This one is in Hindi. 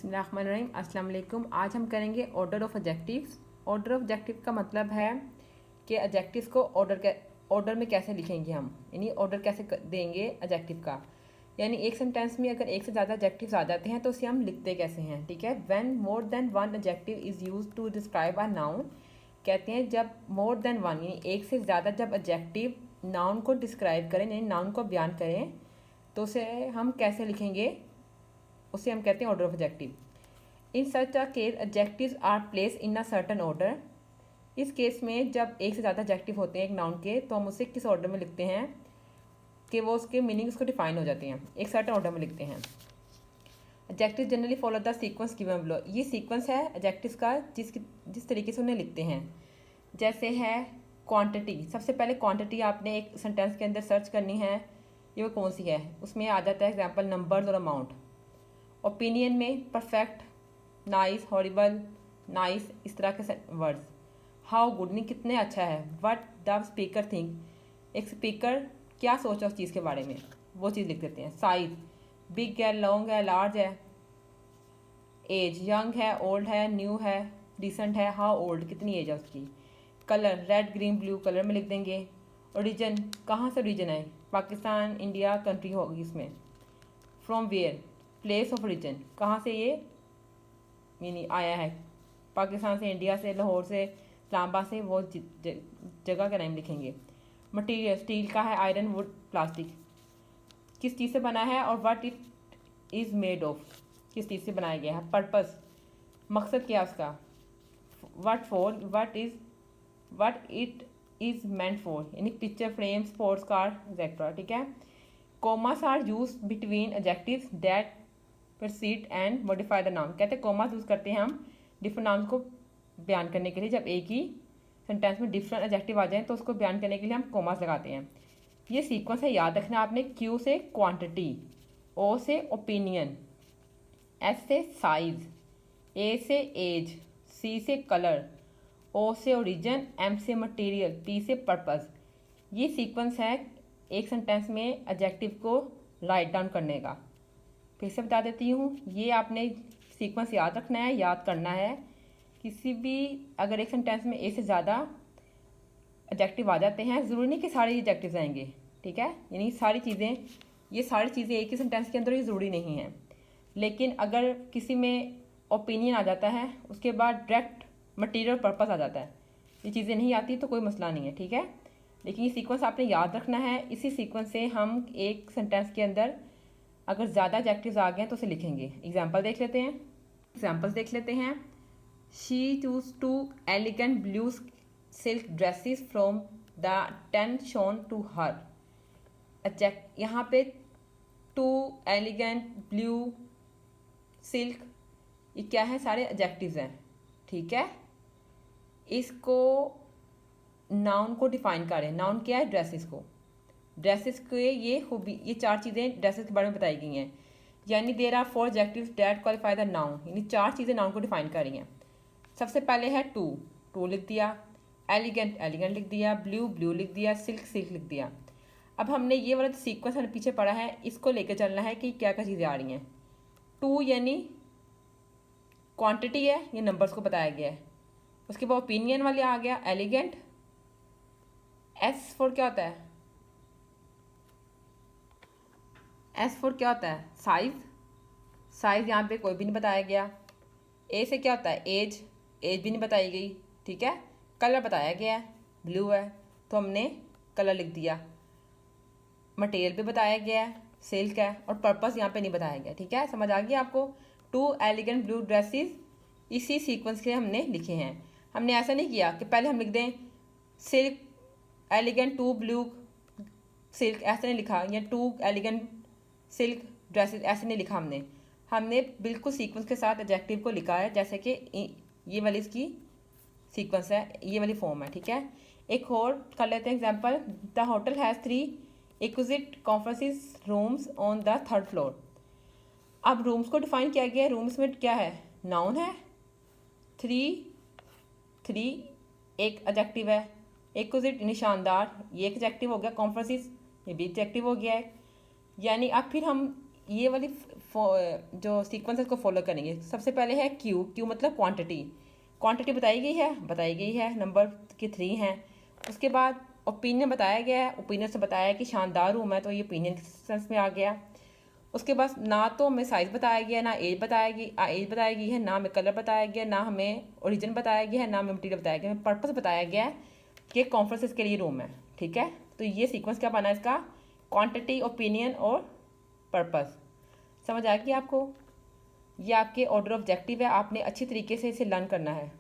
बिस्मिल्लाहिर्रहमानिर्रहीम। अस्सलाम वालेकुम। आज हम करेंगे order of adjectives. Order of adjective का मतलब है कि एडजेक्टिव्स को ऑर्डर में कैसे लिखेंगे हम, यानी ऑर्डर कैसे देंगे एडजेक्टिव का। यानी एक सेंटेंस में अगर एक से ज़्यादा एडजेक्टिव्स आ जाते हैं तो उसे हम लिखते कैसे हैं, ठीक है। When more than one adjective is used to describe a noun, कहते हैं जब मोर देन वन यानी एक से ज़्यादा जब एडजेक्टिव नाउन को डिस्क्राइब करें यानी नाउन को बयान करें तो उसे हम कैसे लिखेंगे, उसे हम कहते हैं order of adjective. In such a case adjectives are place in a certain order. इस केस में जब एक से ज़्यादा एडजेक्टिव होते हैं एक नाउन के तो हम उसे किस ऑर्डर में लिखते हैं कि वो उसके मीनिंग उसको डिफाइन हो जाते हैं, एक सर्टन ऑर्डर में लिखते हैं। Adjective generally follow the sequence given below. ये सीक्वेंस है एडजेक्टिव्स का जिस तरीके से उन्हें लिखते हैं। जैसे है क्वांटिटी, सबसे पहले क्वांटिटी आपने एक सेंटेंस के अंदर सर्च करनी है, ये वो कौन सी है, उसमें आ जाता है एग्जाम्पल नंबर्स और अमाउंट। ओपिनियन में परफेक्ट, नाइस, हॉरिबल, नाइस, इस तरह के वर्ड्स। हाउ गुड नहीं कितने अच्छा है। व्हाट द स्पीकर थिंक, एक स्पीकर क्या सोचा उस चीज़ के बारे में, वो चीज़ लिख देते हैं। साइज, बिग है, लॉन्ग है, लार्ज है। एज, यंग है, ओल्ड है, न्यू है, रिसेंट है, हाउ ओल्ड कितनी एज है उसकी। Colour, red, green, blue colour में लिख देंगे। ओरिजिन, कहाँ से ओरिजिन है, पाकिस्तान, इंडिया, कंट्री होगी इसमें। From where, place of origin, कहाँ से ये मीनी आया है, पाकिस्तान से, इंडिया से, लाहौर से, इस्लामाबाद से, वो जगह का नाम लिखेंगे। मटेरियल, स्टील का है, आयरन, वुड, प्लास्टिक, किस चीज़ से बना है और what it is made of, किस चीज़ से बनाया गया है। पर्पस, मकसद क्या उसका। What for, what it is meant for, यानी picture frame, sports car etcetera, ठीक है। Commas are use between adjectives that precede and modify the noun, कहते हैं कॉमास यूज़ करते हैं हम डिफरेंट नाउन को बयान करने के लिए। जब एक ही सेंटेंस में डिफरेंट एडजेक्टिव आ जाए तो उसको बयान करने के लिए हम कॉमास लगाते हैं। ये सीक्वेंस है, याद रखना आपने। क्यू से क्वांटिटी, ओ से ओपिनियन, एस से साइज, ए से एज, सी से कलर, ओ से ओरिजिन, एम से मटेरियल, पी से पर्पस। ये सीक्वेंस है एक सेंटेंस में एडजेक्टिव को राइट डाउन करने का। फिर से बता देती हूँ, ये आपने सीक्वेंस याद रखना है, याद करना है। किसी भी अगर एक सेंटेंस में एक से ज़्यादा एडजेक्टिव आ जाते हैं, ज़रूरी नहीं कि सारे एडजेक्टिव्स आएंगे, ठीक है। यानी सारी चीज़ें, ये सारी चीज़ें एक ही सेंटेंस के अंदर ही ज़रूरी नहीं है। लेकिन अगर किसी में ओपिनियन आ जाता है, उसके बाद डायरेक्ट मटीरियल पर्पस आ जाता है, ये चीज़ें नहीं आती तो कोई मसला नहीं है, ठीक है। लेकिन ये सीक्वेंस आपने याद रखना है। इसी सीक्वेंस से हम एक सेंटेंस के अंदर अगर ज़्यादा एडजेक्टिव्स आ गए तो उसे लिखेंगे। एग्जाम्पल देख लेते हैं, एग्जाम्पल्स देख लेते हैं। She choose two elegant blue silk dresses from the 10 shown to her. Adjective यहाँ पे टू, एलिगेंट, ब्लू, सिल्क, ये क्या है, सारे एडजेक्टिव्स हैं, ठीक है। इसको नाउन को डिफाइन करें। नाउन क्या है, ड्रेसेस को, ड्रेसेस के ये खूबी, ये चार चीज़ें ड्रेसेस के बारे में बताई गई हैं। यानी there are 4 adjectives that qualify the noun, यानी 4 चीज़ें नाउन को डिफाइन कर रही हैं। सबसे पहले है टू, टू लिख दिया। एलिगेंट, एलिगेंट लिख दिया। ब्लू, ब्लू लिख दिया। सिल्क, सिल्क लिख दिया। अब हमने ये वाला सीक्वेंस हमने पीछे पढ़ा है, इसको लेकर चलना है कि क्या क्या चीज़ें आ रही हैं। टू यानी क्वांटिटी है, ये नंबर्स को बताया गया है। उसके बाद ओपिनियन वाले आ गया, एलिगेंट। एस फॉर क्या होता है, एस फॉर क्या होता है, साइज, साइज यहाँ पे कोई भी नहीं बताया गया। ए से क्या होता है, एज, एज भी नहीं बताई गई, ठीक है। कलर बताया गया है, ब्लू है तो हमने कलर लिख दिया। मटेरियल भी बताया गया है, सिल्क है। और पर्पस यहाँ पे नहीं बताया गया, ठीक है। समझ आ गया आपको। टू एलिगेंट ब्लू ड्रेसेस इसी सीक्वेंस के हमने लिखे हैं। हमने ऐसा नहीं किया कि पहले हम लिख दें silk elegant two blue silk, ऐसा नहीं लिखा, या टू एलिगेंट सिल्क ड्रेसेस, ऐसे नहीं लिखा हमने बिल्कुल सीक्वेंस के साथ एडजेक्टिव को लिखा है, जैसे कि ये वाली इसकी सीक्वेंस है, ये वाली फॉर्म है, ठीक है। एक और कर लेते हैं example. The hotel has 3 exquisite conferences rooms on the 3rd floor. अब रूम्स को डिफाइन किया गया है। रूम्स में क्या है, नाउन है। 3 एक एडजेक्टिव है। एक्विजिट यानी शानदार, ये एक एडजेक्टिव हो गया। कॉन्फ्रेंसिस ये भी एडजेक्टिव हो गया है। यानी अब फिर हम ये वाली जो सीक्वेंस है उसको फॉलो करेंगे। सबसे पहले है क्यू। क्यू मतलब क्वांटिटी। क्वांटिटी बताई गई है, नंबर के 3 हैं। उसके बाद ओपिनियन बताया गया है, ओपिनियन से बताया कि शानदार रूम है, तो ये ओपिनियन के सेंस में आ गया। उसके बाद ना तो हमें साइज़ बताया गया, ना एज बताई गई है, ना हमें कलर बताया गया, ना हमें ओरिजिन बताया गया है, ना हमें मटीरियल बताया गया है, हमें पर्पस बताया गया है कि कॉन्फ्रेंसेस के लिए रूम है। ठीक है, तो ये सीक्वेंस क्या बना है इसका, क्वांटिटी, ओपिनियन और पर्पस। समझ आ गई आपको? ये आपके ऑर्डर ऑब्जेक्टिव है, आपने अच्छी तरीके से इसे लर्न करना है।